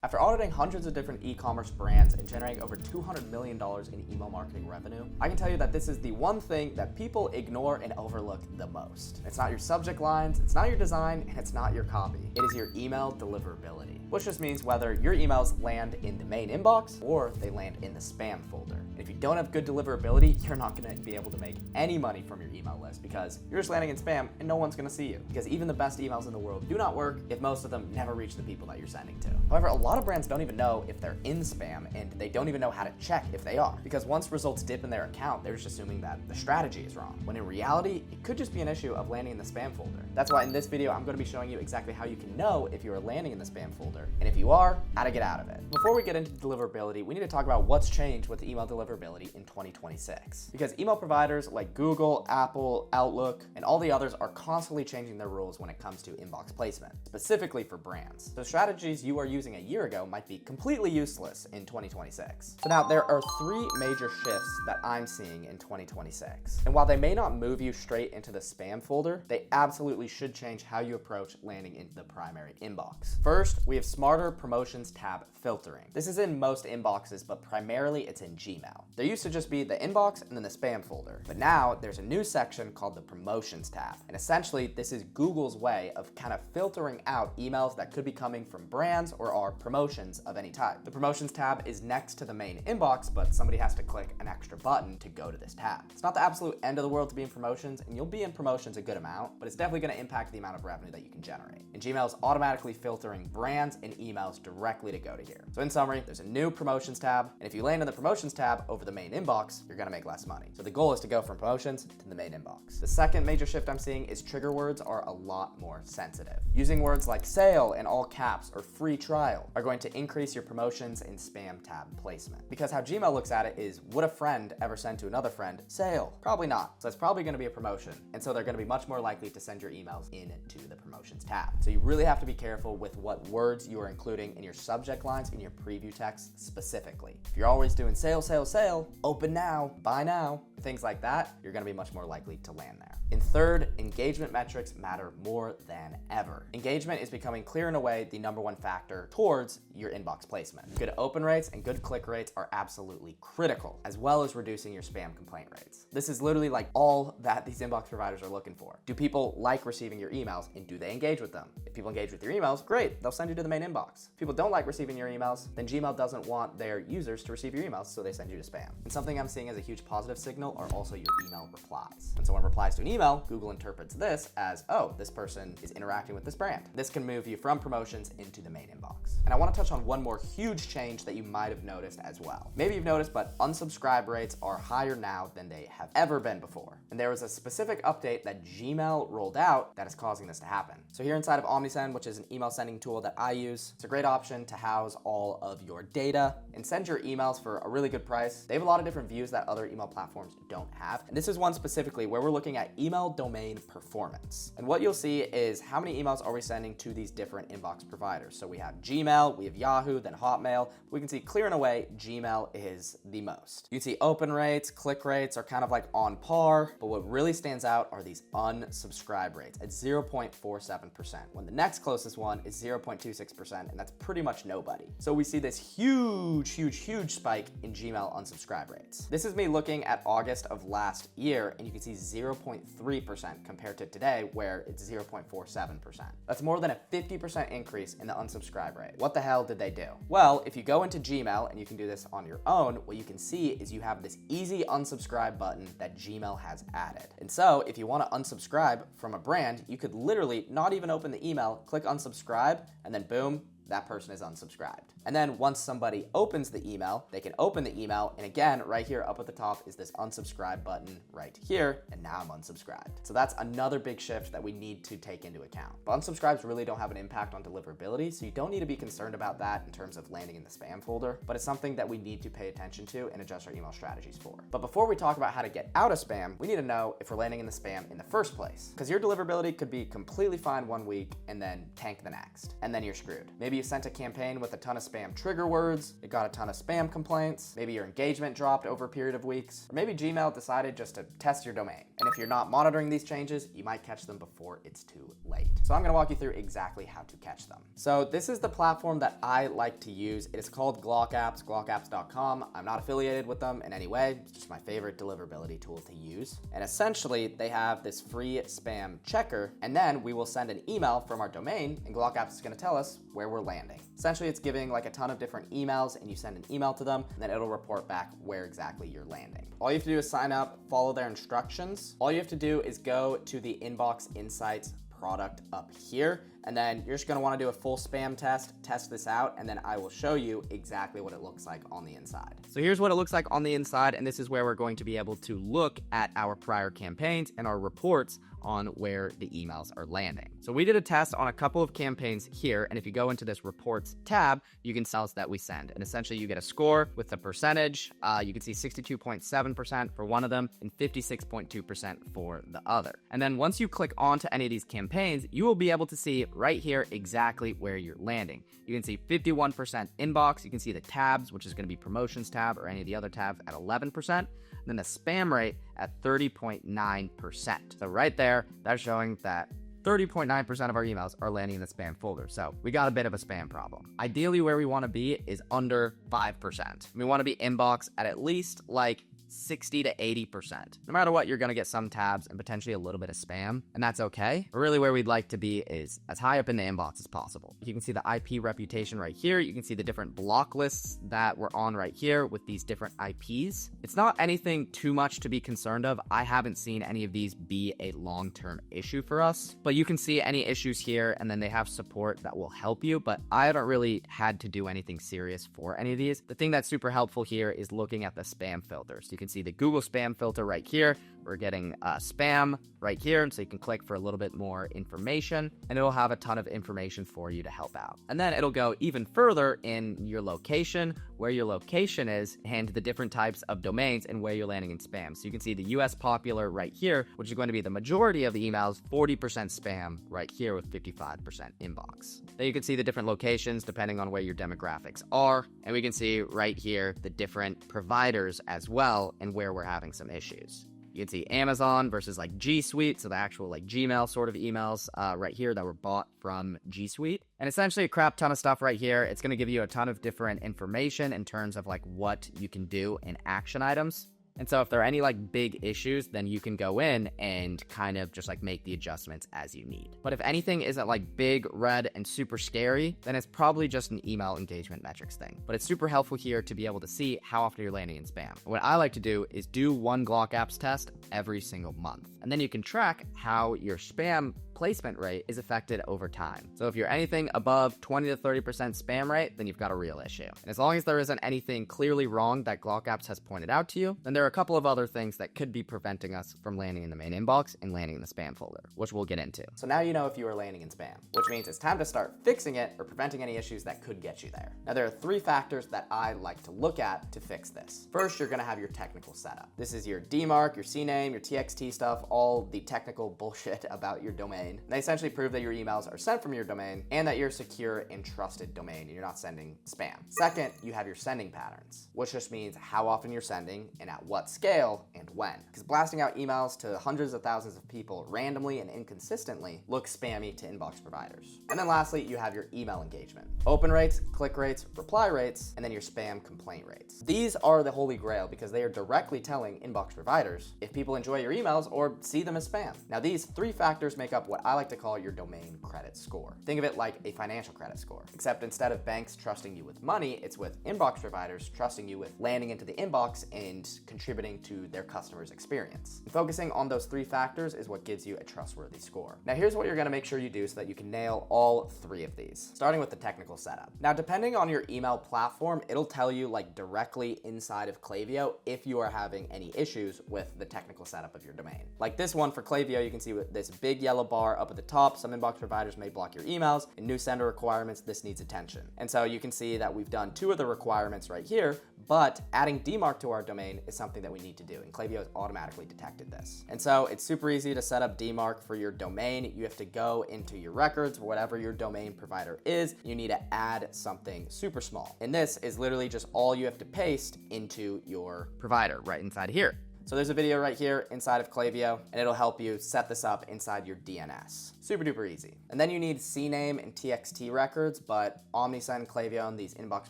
After auditing hundreds of different e-commerce brands and generating over $200 million in email marketing revenue, I can tell you that this is the one thing that people ignore and overlook the most. It's not your subject lines, it's not your design, and it's not your copy. It is your email deliverability, which just means whether your emails land in the main inbox or they land in the spam folder. And if you don't have good deliverability, you're not going to be able to make any money from your email list because you're just landing in spam and no one's going to see you. Because even the best emails in the world do not work if most of them never reach the people that you're sending to. However, a lot of brands don't even know if they're in spam, and they don't even know how to check if they are. Because once results dip in their account, they're just assuming that the strategy is wrong, when in reality, it could just be an issue of landing in the spam folder. That's why in this video, I'm going to be showing you exactly how you can know if you are landing in the spam folder, and if you are, how to get out of it. Before we get into deliverability, we need to talk about what's changed with email deliverability in 2026. Because email providers like Google, Apple, Outlook, and all the others are constantly changing their rules when it comes to inbox placement, specifically for brands. So strategies you are using a year ago might be completely useless in 2026. So now there are three major shifts that I'm seeing in 2026. And while they may not move you straight into the spam folder, they absolutely should change how you approach landing into the primary inbox. First, we have smarter promotions tab filtering. This is in most inboxes, but primarily it's in Gmail. There used to just be the inbox and then the spam folder, but now there's a new section called the promotions tab. And essentially, this is Google's way of kind of filtering out emails that could be coming from brands or are promotions of any type. The promotions tab is next to the main inbox, but somebody has to click an extra button to go to this tab. It's not the absolute end of the world to be in promotions, and you'll be in promotions a good amount, but it's definitely going to impact the amount of revenue that you can generate. And Gmail is automatically filtering brands and emails directly to go to here. So in summary, there's a new promotions tab, and if you land in the promotions tab over the main inbox, you're going to make less money. So the goal is to go from promotions to the main inbox. The second major shift I'm seeing is trigger words are a lot more sensitive. Using words like sale in all caps or free trial are going to increase your promotions and spam tab placement. Because how Gmail looks at it is, would a friend ever send to another friend sale? Probably not. So it's probably going to be a promotion. And so they're going to be much more likely to send your emails into the promotions tab. So you really have to be careful with what words you are including in your subject lines in your preview text specifically. If you're always doing sale, sale, sale, open now, buy now, things like that, you're going to be much more likely to land there. And third, engagement metrics matter more than ever. Engagement is becoming clear and away the #1 factor towards your inbox placement. Good open rates and good click rates are absolutely critical, as well as reducing your spam complaint rates. This is literally like all that these inbox providers are looking for. Do people like receiving your emails, and do they engage with them? If people engage with your emails, great, they'll send you to the main inbox. If people don't like receiving your emails, then Gmail doesn't want their users to receive your emails, so they send you to spam. And something I'm seeing as a huge positive signal are also your email replies. When someone replies to an email, Google interprets this as, oh, this person is interacting with this brand. This can move you from promotions into the main inbox. And I want to touch on one more huge change that you might have noticed as well. Maybe you've noticed, but unsubscribe rates are higher now than they have ever been before. And there was a specific update that Gmail rolled out that is causing this to happen. So here inside of OmniSend, which is an email sending tool that I use, it's a great option to house all of your data and send your emails for a really good price. They have a lot of different views that other email platforms don't have. And this is one specifically where we're looking at email domain performance. And what you'll see is how many emails are we sending to these different inbox providers. So we have Gmail, we have Yahoo, then Hotmail. We can see clear and away, Gmail is the most. You can see open rates, click rates are kind of like on par, but what really stands out are these unsubscribe rates at 0.47%, when the next closest one is 0.26%, and that's pretty much nobody. So we see this huge spike in Gmail unsubscribe rates. This is me looking at August of last year, and you can see 0.3% compared to today, where it's 0.47%. That's more than a 50% increase in the unsubscribe rate. What the hell did they do? Well, if you go into Gmail, and you can do this on your own, what you can see is you have this easy unsubscribe button that Gmail has added. And so if you want to unsubscribe from a brand, you could literally not even open the email, click unsubscribe, and then boom, that person is unsubscribed. And then once somebody opens the email, they can open the email, and again, right here up at the top is this unsubscribe button right here, and now I'm unsubscribed. So that's another big shift that we need to take into account. But unsubscribes really don't have an impact on deliverability, so you don't need to be concerned about that in terms of landing in the spam folder, but it's something that we need to pay attention to and adjust our email strategies for. But before we talk about how to get out of spam, we need to know if we're landing in the spam in the first place, because your deliverability could be completely fine one week and then tank the next, and then you're screwed. Maybe you sent a campaign with a ton of spam trigger words, it got a ton of spam complaints, maybe your engagement dropped over a period of weeks, or maybe Gmail decided just to test your domain. And if you're not monitoring these changes, you might catch them before it's too late. So I'm gonna walk you through exactly how to catch them. So this is the platform that I like to use. It is called Glockapps, glockapps.com. I'm not affiliated with them in any way. It's just my favorite deliverability tool to use. And essentially they have this free spam checker, and then we will send an email from our domain, and Glockapps is gonna tell us where we're landing. Essentially it's giving like a ton of different emails, and you send an email to them, and then it'll report back where exactly you're landing. All you have to do is sign up, follow their instructions. All you have to do is go to the Inbox Insights product up here, and then you're just gonna wanna do a full spam test this out, and then I will show you exactly what it looks like on the inside. So here's what it looks like on the inside, and this is where we're going to be able to look at our prior campaigns and our reports on where the emails are landing. So we did a test on a couple of campaigns here, and if you go into this reports tab, you can tell us that we send, and essentially you get a score with the percentage. You can see 62.7% for one of them and 56.2% for the other. And then once you click onto any of these campaigns, you will be able to see right here exactly where you're landing. You can see 51% inbox. You can see the tabs, which is going to be promotions tab or any of the other tabs, at 11%. And then the spam rate at 30.9%. So right there, that's showing that 30.9% of our emails are landing in the spam folder. So we got a bit of a spam problem. Ideally, where we want to be is under 5%. We want to be inbox at least like 60 to 80%. No matter what, you're going to get some tabs and potentially a little bit of spam, and that's okay. But really where we'd like to be is as high up in the inbox as possible. You can see the IP reputation right here. You can see the different block lists that we're on right here with these different IPs. It's not anything too much to be concerned of. I haven't seen any of these be a long-term issue for us, but you can see any issues here, and then they have support that will help you, but I haven't really had to do anything serious for any of these. The thing that's super helpful here is looking at the spam filters. You can see the Google spam filter right here. We're getting spam right here, and so you can click for a little bit more information, and it'll have a ton of information for you to help out. And then it'll go even further in your location, where your location is, and the different types of domains and where you're landing in spam. So you can see the US popular right here, which is going to be the majority of the emails, 40% spam right here with 55% inbox. Then you can see the different locations depending on where your demographics are, and we can see right here the different providers as well and where we're having some issues. You can see Amazon versus like G Suite, so the actual like Gmail sort of emails right here that were bought from G Suite. And essentially a crap ton of stuff right here. It's going to give you a ton of different information in terms of like what you can do in action items. And so if there are any like big issues, then you can go in and kind of just like make the adjustments as you need. But if anything isn't like big, red, and super scary, then it's probably just an email engagement metrics thing. But it's super helpful here to be able to see how often you're landing in spam. What I like to do is do one Glockapps test every single month. And then you can track how your spam placement rate is affected over time. So if you're anything above 20 to 30% spam rate, then you've got a real issue. And as long as there isn't anything clearly wrong that Glockapps has pointed out to you, then there are a couple of other things that could be preventing us from landing in the main inbox and landing in the spam folder, which we'll get into. So now you know if you are landing in spam, which means it's time to start fixing it or preventing any issues that could get you there. Now there are 3 factors that I like to look at to fix this. First, you're gonna have your technical setup. This is your DMARC, your CNAME, your TXT stuff, all the technical bullshit about your domain. And they essentially prove that your emails are sent from your domain and that you're a secure and trusted domain and you're not sending spam. Second, you have your sending patterns, which just means how often you're sending and at what scale and when. Because blasting out emails to hundreds of thousands of people randomly and inconsistently looks spammy to inbox providers. And then lastly, you have your email engagement. Open rates, click rates, reply rates, and then your spam complaint rates. These are the holy grail because they are directly telling inbox providers if people enjoy your emails or see them as spam. Now these 3 factors make up what I like to call your domain credit score. Think of it like a financial credit score, except instead of banks trusting you with money, it's with inbox providers trusting you with landing into the inbox and contributing to their customers' experience. And focusing on those 3 factors is what gives you a trustworthy score. Now here's what you're gonna make sure you do so that you can nail all 3 of these, starting with the technical setup. Now depending on your email platform, it'll tell you like directly inside of Klaviyo if you are having any issues with the technical setup of your domain. Like this one for Klaviyo, you can see with this big yellow bar bar up at the top, some inbox providers may block your emails. In new sender requirements, this needs attention. And so you can see that we've done 2 of the requirements right here, but adding DMARC to our domain is something that we need to do, and Klaviyo has automatically detected this. And so it's super easy to set up DMARC for your domain. You have to go into your records, whatever your domain provider is, you need to add something super small. And this is literally just all you have to paste into your provider right inside here. So there's a video right here inside of Klaviyo, and it'll help you set this up inside your DNS. Super duper easy. And then you need CNAME and TXT records, but Omnisend, Klaviyo, and these inbox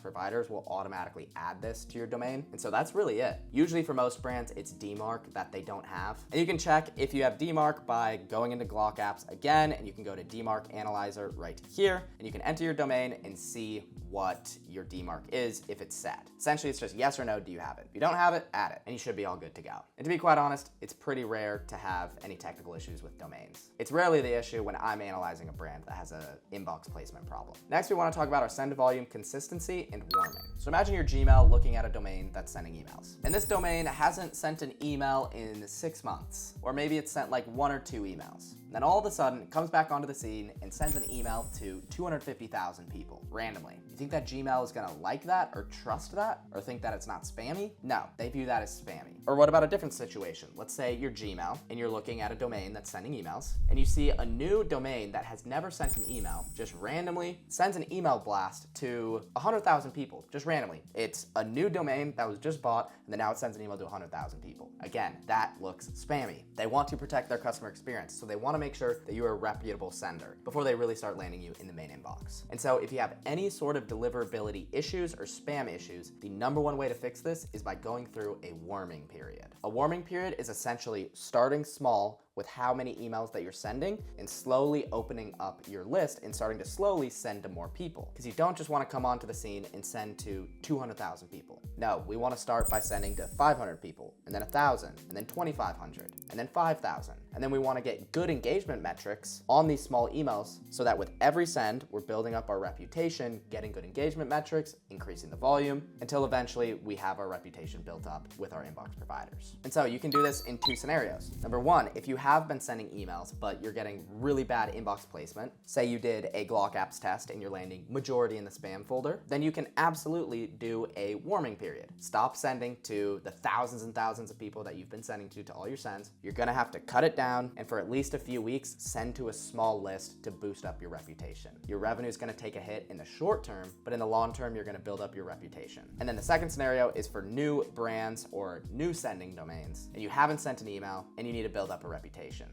providers will automatically add this to your domain. And so that's really it. Usually for most brands, it's DMARC that they don't have. And you can check if you have DMARC by going into Glock Apps again, and you can go to DMARC Analyzer right here, and you can enter your domain and see what your DMARC is if it's set. Essentially, it's just yes or no, do you have it? If you don't have it, add it, and you should be all good to go. And to be quite honest, it's pretty rare to have any technical issues with domains. It's rarely the issue when I'm analyzing a brand that has an inbox placement problem. Next, we want to talk about our send volume consistency and warming. So imagine your Gmail looking at a domain that's sending emails. And this domain hasn't sent an email in 6 months, or maybe it's sent like 1 or 2 emails. Then all of a sudden, it comes back onto the scene and sends an email to 250,000 people randomly. You think that Gmail is gonna like that or trust that or think that it's not spammy? No, they view that as spammy. Or what about a different situation? Let's say you're Gmail and you're looking at a domain that's sending emails and you see a new domain that has never sent an email, just randomly sends an email blast to 100,000 people, just randomly. It's a new domain that was just bought and then now it sends an email to 100,000 people. Again, that looks spammy. They want to protect their customer experience, so they want to make sure that you are a reputable sender before they really start landing you in the main inbox. And so if you have any sort of deliverability issues or spam issues, the #1 way to fix this is by going through a warming period. A warming period is essentially starting small with how many emails that you're sending and slowly opening up your list and starting to slowly send to more people. Because you don't just want to come onto the scene and send to 200,000 people. No, we want to start by sending to 500 people, and then 1,000, and then 2,500, and then 5,000. And then we want to get good engagement metrics on these small emails so that with every send, we're building up our reputation, getting good engagement metrics, increasing the volume, until eventually we have our reputation built up with our inbox providers. And so you can do this in 2 scenarios. #1, if you have been sending emails, but you're getting really bad inbox placement, say you did a Glock Apps test and you're landing majority in the spam folder, then you can absolutely do a warming period. Stop sending to the thousands and thousands of people that you've been sending to all your sends. You're gonna have to cut it down, and for at least a few weeks, send to a small list to boost up your reputation. Your revenue is gonna take a hit in the short term, but in the long term, you're gonna build up your reputation. And then the second scenario is for new brands or new sending domains, and you haven't sent an email and you need to build up a reputation.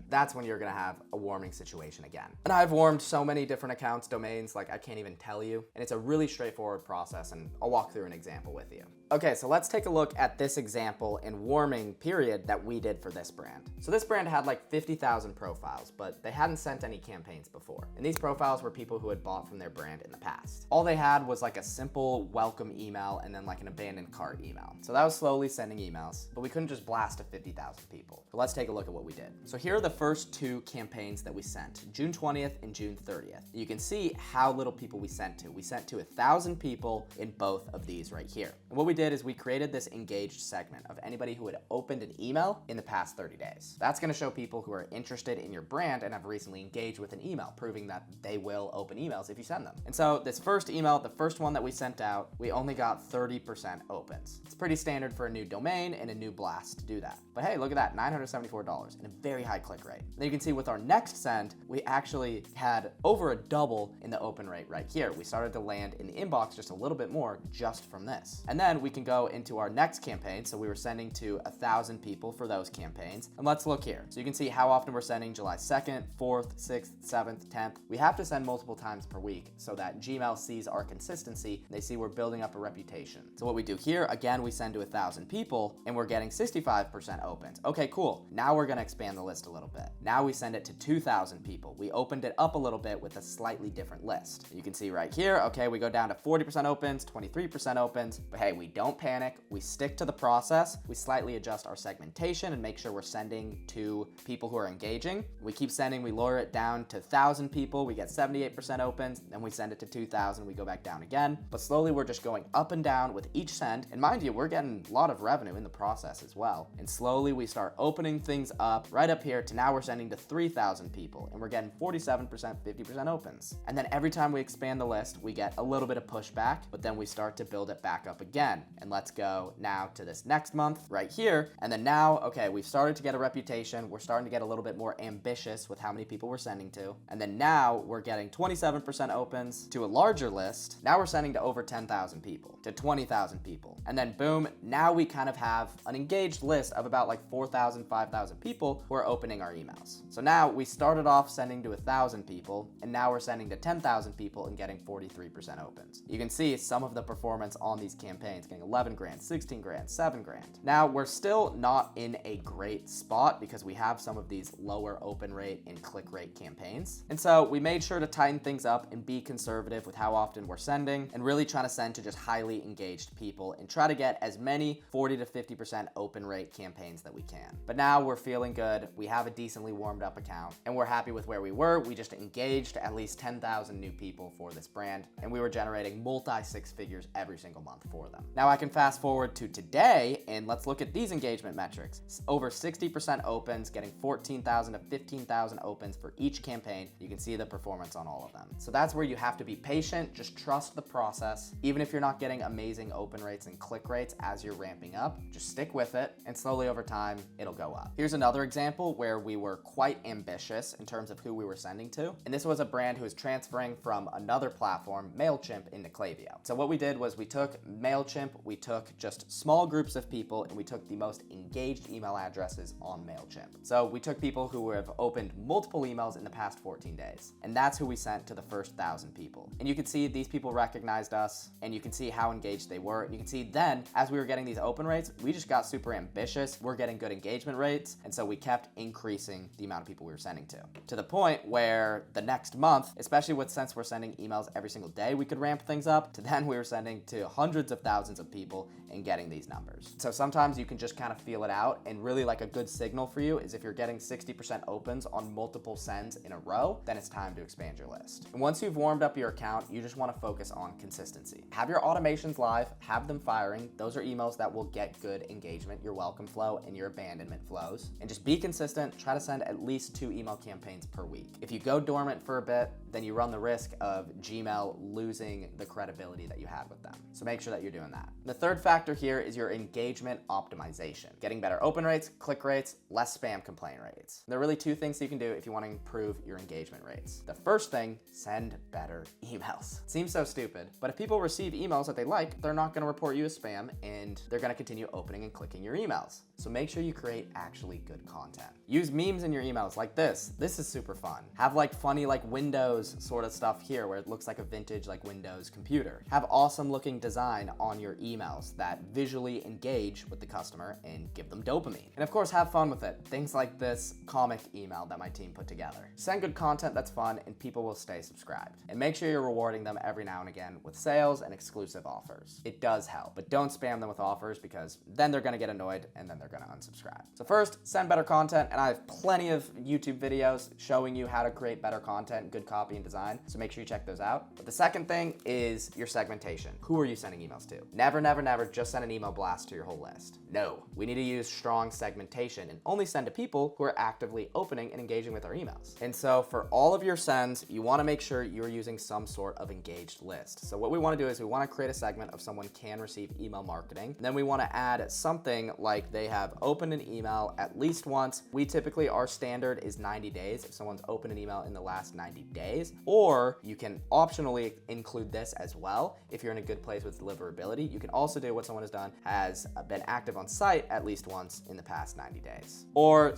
That's when you're gonna have a warming situation again. And I've warmed so many different accounts, domains, like I can't even tell you, and it's a really straightforward process, and I'll walk through an example with you. Okay, so let's take a look at this example and warming period that we did for this brand. So this brand had like 50,000 profiles, but they hadn't sent any campaigns before. And these profiles were people who had bought from their brand in the past. All they had was like a simple welcome email and then like an abandoned cart email. So that was slowly sending emails, but we couldn't just blast to 50,000 people. So let's take a look at what we did. So here are the first 2 campaigns that we sent, June 20th and June 30th. You can see how little people we sent to. We sent to 1,000 people in both of these right here. And what we did is we created this engaged segment of anybody who had opened an email in the past 30 days. That's gonna show people who are interested in your brand and have recently engaged with an email, proving that they will open emails if you send them. And so this first email, the first one that we sent out, we only got 30% opens. It's pretty standard for a new domain and a new blast to do that. But hey, look at that, $974 and a very high click rate. Then you can see with our next send, we actually had over a double in the open rate right here. We started to land in the inbox just a little bit more just from this. And then we can go into our next campaign. So we were sending to 1,000 people for those campaigns. And let's look here. So you can see how often we're sending July 2nd, 4th, 6th, 7th, 10th. We have to send multiple times per week so that Gmail sees our consistency and they see we're building up a reputation. So what we do here, again, we send to 1,000 people and we're getting 65% opens. Okay, cool. Now we're gonna expand the list a little bit. Now we send it to 2,000 people. We opened it up a little bit with a slightly different list. You can see right here, okay, we go down to 40% opens, 23% opens, but hey, we don't panic. We stick to the process. We slightly adjust our segmentation and make sure we're sending to people who are engaging. We keep sending, we lower it down to 1,000 people. We get 78% opens. Then we send it to 2,000. We go back down again. But slowly we're just going up and down with each send. And mind you, we're getting a lot of revenue in the process as well. And slowly we start opening things up right up up here to now we're sending to 3,000 people and we're getting 47%, 50% opens. And then every time we expand the list, we get a little bit of pushback, but then we start to build it back up again. And let's go now to this next month right here. And then now, okay, we've started to get a reputation. We're starting to get a little bit more ambitious with how many people we're sending to. And then now we're getting 27% opens to a larger list. Now we're sending to over 10,000 people, to 20,000 people. And then boom, now we kind of have an engaged list of about like 4,000, 5,000 people who are opening our emails. So now we started off sending to 1,000 people, and now we're sending to 10,000 people and getting 43% opens. You can see some of the performance on these campaigns, getting 11 grand, 16 grand, 7 grand. Now we're still not in a great spot because we have some of these lower open rate and click rate campaigns. And so we made sure to tighten things up and be conservative with how often we're sending and really trying to send to just highly engaged people and try to get as many 40 to 50% open rate campaigns that we can. But now we're feeling good. We have a decently warmed up account and we're happy with where we were. We just engaged at least 10,000 new people for this brand and we were generating multi six figures every single month for them. Now I can fast forward to today and let's look at these engagement metrics. Over 60% opens, getting 14,000 to 15,000 opens for each campaign. You can see the performance on all of them. So that's where you have to be patient, just trust the process. Even if you're not getting amazing open rates and click rates as you're ramping up, just stick with it and slowly over time, it'll go up. Here's another example where we were quite ambitious in terms of who we were sending to. And this was a brand who was transferring from another platform, MailChimp, into Klaviyo. So what we did was we took MailChimp, we took just small groups of people and we took the most engaged email addresses on MailChimp. So we took people who have opened multiple emails in the past 14 days. And that's who we sent to the first 1,000 people. And you can see these people recognized us and you can see how engaged they were. And you can see then as we were getting these open rates, we just got super ambitious. We're getting good engagement rates. And so we kept increasing the amount of people we were sending to the point where the next month, especially since we're sending emails every single day, we could ramp things up to then we were sending to hundreds of thousands of people and getting these numbers. So sometimes you can just kind of feel it out and really like a good signal for you is if you're getting 60% opens on multiple sends in a row, then it's time to expand your list. And once you've warmed up your account, you just want to focus on consistency. Have your automations live, have them firing. Those are emails that will get good engagement, your welcome flow and your abandonment flows. And just be consistent, try to send at least 2 email campaigns per week. If you go dormant for a bit, then you run the risk of Gmail losing the credibility that you had with them. So make sure that you're doing that. The third factor here is your engagement optimization. Getting better open rates, click rates, less spam complaint rates. There are really 2 things you can do if you want to improve your engagement rates. The first thing, send better emails. It seems so stupid, but if people receive emails that they like, they're not going to report you as spam and they're going to continue opening and clicking your emails. So make sure you create actually good content. Use memes in your emails like this. This is super fun. Have like funny like Windows sort of stuff here where it looks like a vintage like Windows computer. Have awesome looking design on your emails that visually engage with the customer and give them dopamine. And of course, have fun with it. Things like this comic email that my team put together. Send good content that's fun and people will stay subscribed. And make sure you're rewarding them every now and again with sales and exclusive offers. It does help, but don't spam them with offers because then they're gonna get annoyed and then they're gonna unsubscribe. So first, send better content, and I have plenty of YouTube videos showing you how to create better content, good copy and design, so make sure you check those out. But the second thing is your segmentation. Who are you sending emails to? Never, never, never just send an email blast to your whole list. No, we need to use strong segmentation and only send to people who are actively opening and engaging with our emails. And so for all of your sends, you wanna make sure you're using some sort of engaged list. So what we wanna do is we wanna create a segment of someone can receive email marketing. And then we wanna add something like they have opened an email at least once. We typically, our standard is 90 days if someone's opened an email in the last 90 days, or you can optionally include this as well. If you're in a good place with deliverability, you can also do what someone has done, has been active on site at least once in the past 90 days. Or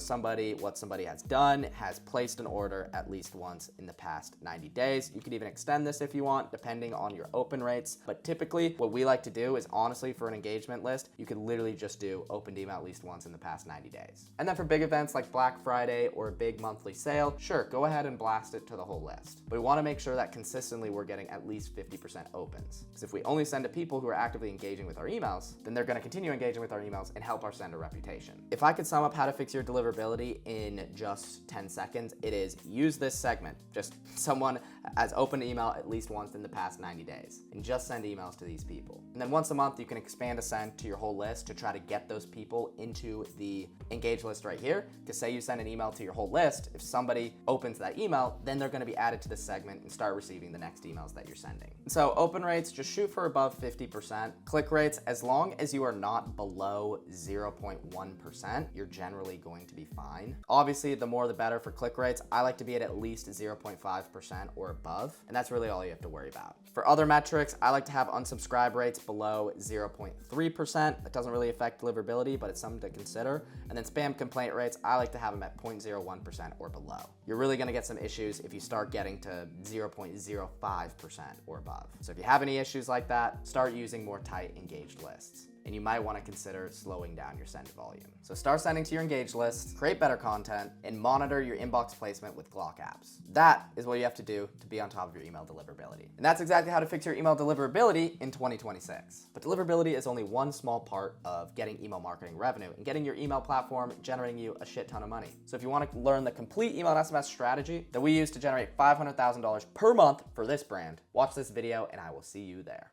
what somebody has done, has placed an order at least once in the past 90 days. You can even extend this if you want, depending on your open rates. But typically what we like to do is honestly for an engagement list, you could literally just do opened email at least once in the past 90 days. And then for big events like Black Friday or a big monthly sale, sure, go ahead and blast it to the whole list. But we wanna make sure that consistently we're getting at least 50% opens. Because if we only send to people who are actively engaging with our emails, then they're gonna continue engaging with our emails and help our sender reputation. If I could sum up how to fix your deliverability in just 10 seconds, it is use this segment. Just someone has opened an email at least once in the past 90 days and just send emails to these people. And then once a month, you can expand a send to your whole list to try to get those people into the engaged list right here. because say you send an email to your whole list, if somebody opens that email, then they're going to be added to the segment and start receiving the next emails that you're sending. So open rates, just shoot for above 50%. Click rates, as long as you are not below 0.1%, you're generally going to be fine. Obviously, the more the better for click rates. I like to be at least 0.5% or above, and that's really all you have to worry about. For other metrics, I like to have unsubscribe rates below 0.3%. That doesn't really affect deliverability, but it's something to consider. And then spam complaint rates, I like to have them at 0.01% or below. You're really gonna get some issues if you start getting to 0.05% or above. So if you have any issues like that, start using more tight engaged lists. And you might want to consider slowing down your send volume. So start sending to your engaged list, create better content, and monitor your inbox placement with Glock apps. That is what you have to do to be on top of your email deliverability. And that's exactly how to fix your email deliverability in 2026. But deliverability is only one small part of getting email marketing revenue and getting your email platform generating you a shit ton of money. So if you want to learn the complete email and SMS strategy that we use to generate $500,000 per month for this brand, watch this video and I will see you there.